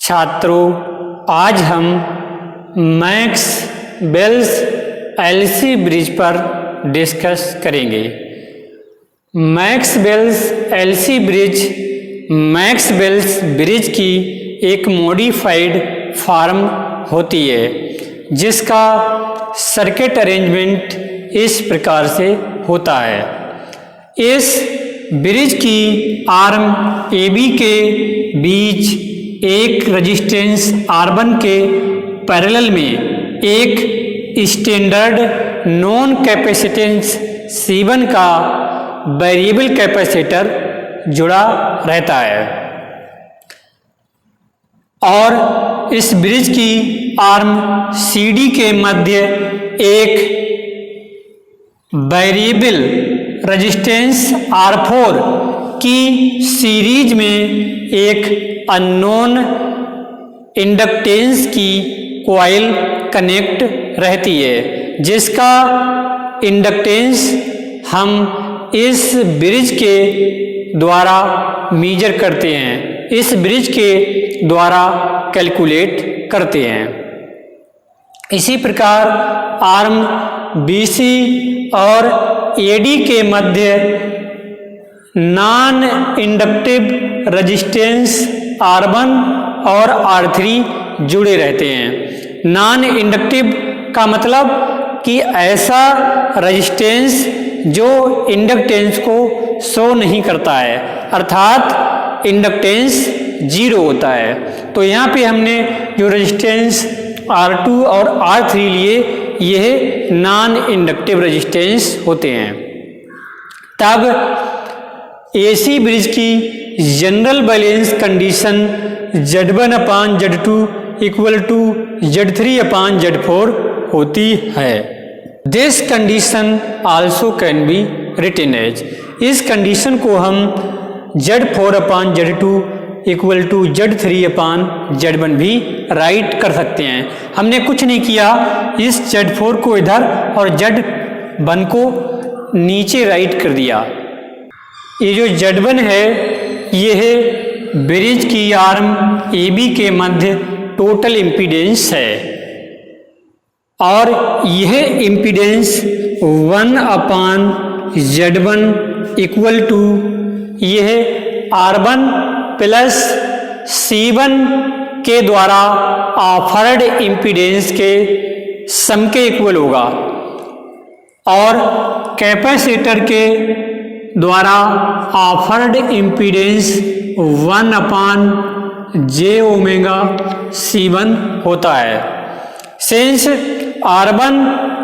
छात्रों, आज हम मैक्स बेल्स एलसी ब्रिज पर डिस्कस करेंगे। Maxwell's LC bridge Maxwell's bridge की एक मॉडिफाइड फॉर्म होती है, जिसका सर्किट अरेंजमेंट इस प्रकार से होता है। इस ब्रिज की आर्म AB के बीच एक रेजिस्टेंस R1 के पैरेलल में एक स्टैंडर्ड नॉन कैपेसिटेंस C1 का वेरिएबल कैपेसिटर जुड़ा रहता है और इस ब्रिज की आर्म CD के मध्य एक वेरिएबल रेजिस्टेंस R4 की सीरीज में एक अननोन इंडक्टेंस की कॉइल कनेक्ट रहती है, जिसका इंडक्टेंस हम इस ब्रिज के द्वारा मेजर करते हैं, इस ब्रिज के द्वारा कैलकुलेट करते हैं। इसी प्रकार आर्म BC और AD के मध्य नॉन इंडक्टिव रेजिस्टेंस R1 और R3 जुड़े रहते हैं। नॉन इंडक्टिव का मतलब कि ऐसा रेजिस्टेंस जो इंडक्टेंस को शो नहीं करता है, अर्थात इंडक्टेंस जीरो होता है। तो यहाँ पे हमने जो रेजिस्टेंस R2 और R3 लिए, यह नॉन इंडक्टिव रेजिस्टेंस होते हैं। तब AC ब्रिज की general balance condition Z1/Z2 equal to Z3/Z4 होती है। This condition also can be written as, इस कंडीशन को हम Z4/Z2 इक्वल टू Z3/Z1 भी राइट कर सकते हैं। हमने कुछ नहीं किया, इस Z4 को इधर और Z1 को नीचे राइट कर दिया। ये जो Z1 है, यह ब्रिज की आर्म AB के मध्य टोटल इम्पीडेंस है और यह इम्पीडेंस 1/Z1 इक्वल टू यह R1 प्लस C1 के द्वारा ऑफर्ड इम्पीडेंस के सम के इक्वल होगा और कैपेसिटर के द्वारा ऑफर्ड इम्पीडेंस 1/jωC1 होता है। सिंस R1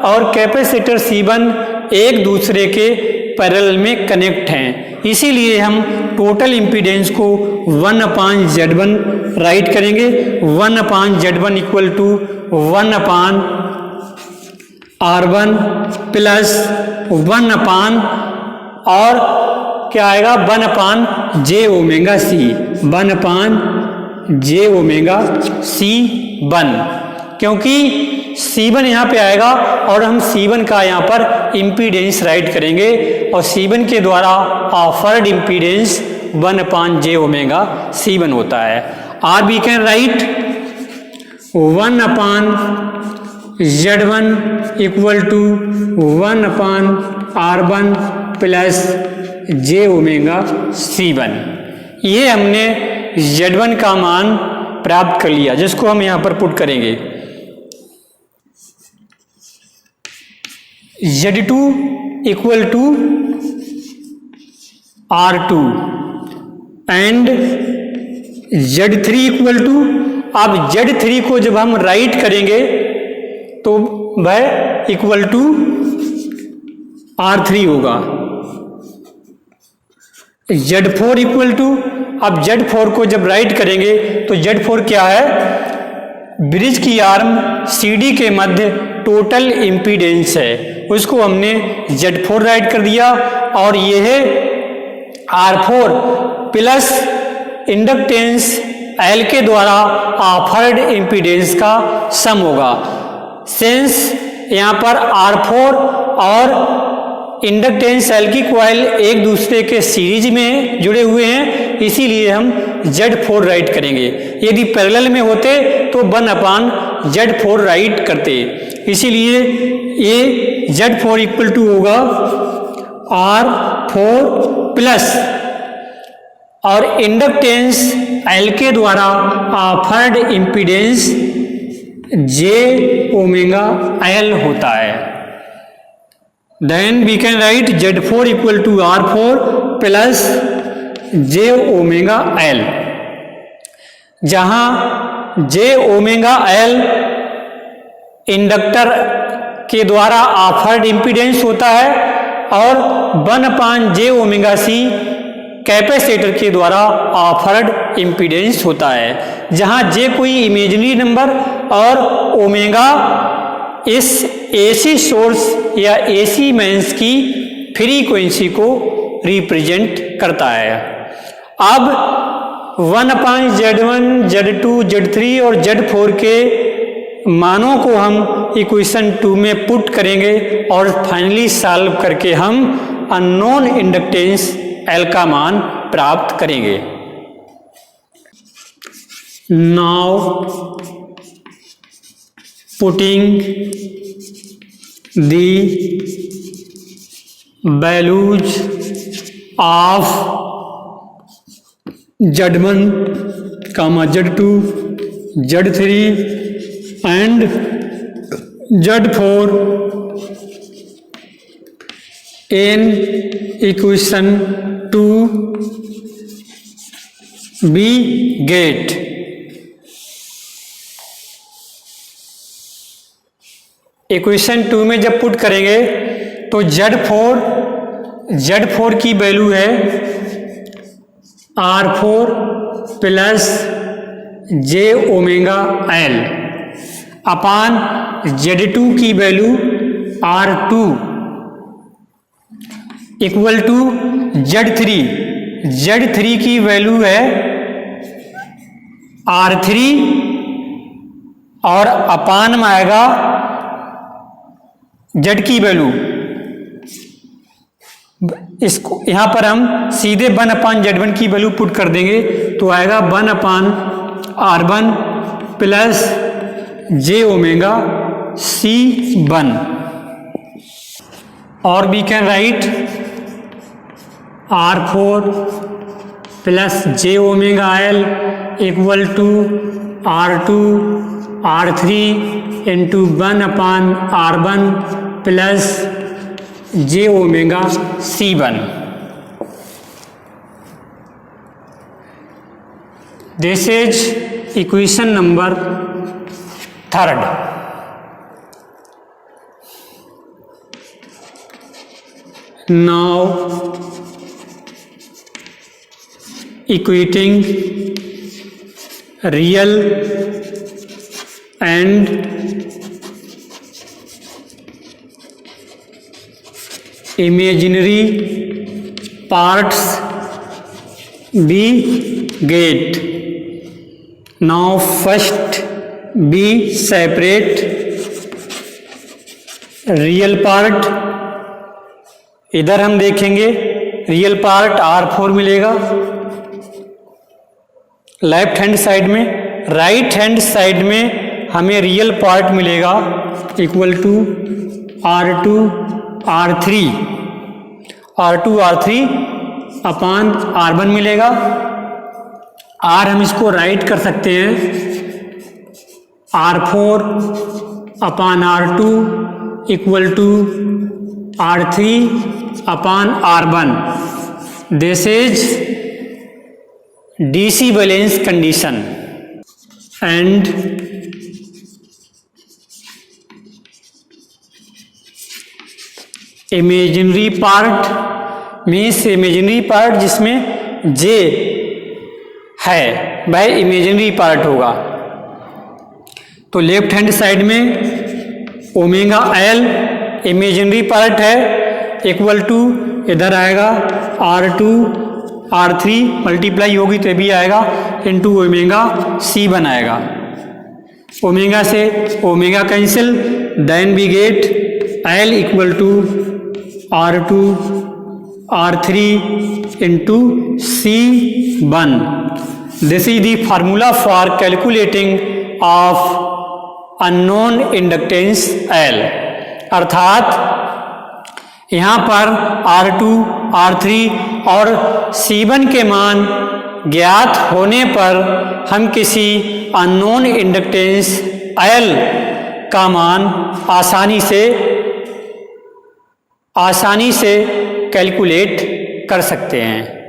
और कैपेसिटर C1 एक दूसरे के पैरेलल में कनेक्ट हैं, इसीलिए हम टोटल इम्पीडेंस को 1/Z1 राइट करेंगे। 1/Z1 equal to 1/R1 plus 1/ और क्या आएगा 1/jωC, 1/jωC1, क्योंकि C1 यहाँ पे आएगा और हम C1 का यहाँ पर इम्पीडेंस राइट करेंगे और C1 के द्वारा ऑफर्ड इम्पीडेंस 1/jωC1 होता है। और we can write 1/Z1 equal to 1/R1 plus jωC1। ये हमने Z1 का मान प्राप्त कर लिया, जिसको हम यहाँ पर पुट करेंगे। Z2 equal to R2 and Z3 equal to, अब Z3 को जब हम राइट करेंगे तो वह इक्वल टू R3 होगा। Z4 इक्वल टू, अब Z4 को जब राइट करेंगे तो Z4 क्या है, ब्रिज की आर्म CD के मध्य टोटल इम्पीडेंस है, उसको हमने Z4 राइट कर दिया और यह R4 प्लस इंडक्टेंस L के द्वारा ऑफर्ड इम्पीडेंस का सम होगा। सिंस यहाँ पर R4 और इंडक्टेंस सेल की कॉइल एक दूसरे के सीरीज में जुड़े हुए हैं, इसीलिए हम Z4 राइट करेंगे। यदि पैरेलल में होते तो 1/Z4 राइट करते, इसीलिए ये Z4 इक्वल टू होगा R4 प्लस और इंडक्टेंस L के द्वारा ऑफर्ड इम्पीडेंस J⍵L होता है। Then we can write Z4 equal to R4 plus J⍵L, जहां J⍵L इंडक्टर के द्वारा ऑफर्ड इम्पीडेंस होता है और 1/J⍵C कैपेसिटर के द्वारा ऑफर्ड इम्पीडेंस होता है, जहां J कोई इमेजिनरी नंबर और ओमेगा इस AC सोर्स या AC मेंस की फ्रीक्वेंसी को रिप्रेजेंट करता है। अब 1/Z1, Z2, Z3 और Z4 के मानों को हम इक्वेशन 2 में पुट करेंगे और फाइनली सॉल्व करके हम अननोन इंडक्टेंस L का मान प्राप्त करेंगे। Now putting the values of Z1, Z2, Z3 and Z4 in equation 2 we get equation 2 में जब पुट करेंगे तो Z4 की वैल्यू है R4 प्लस J⍵L अपान Z2 की value R2 equal to Z3 की वैल्यू है R3 और अपान में आएगा Z की वैल्यू। इसको यहां पर हम सीधे 1/Z1 की वैल्यू पुट कर देंगे तो आएगा 1/R1 प्लस J⍵C1 और we can write R4 plus J⍵L equal to R2 R3 into 1/R1 plus J⍵C1। This is equation number 3rd। Now equating real and imaginary parts we get. Now first we separate real part। इधर हम देखेंगे real part R4 मिलेगा left hand side में, right hand side में हमें real part मिलेगा equal to R2 R3 upon R1 मिलेगा। R हम इसको राइट कर सकते हैं R4 upon R2 equal to R3 upon R1। This is DC balance condition and imaginary part means imaginary part जिसमें J है वह इमेजिनरी पार्ट होगा। तो लेफ्ट हैंड साइड में ⍵L इमेजिनरी पार्ट है इक्वल टू इधर आएगा R2 R3 मल्टीप्लाई होगी तो भी आएगा इंटू ⍵C1 आएगा। ओमेगा से omega cancel, then we get L equal to R2 R3 into C1. This is the formula for calculating of unknown inductance L. अर्थात यहाँ पर R2 R3 और C1 के मान ज्ञात होने पर हम किसी अननोन इंडक्टेंस L का मान आसानी से कैलकुलेट कर सकते हैं।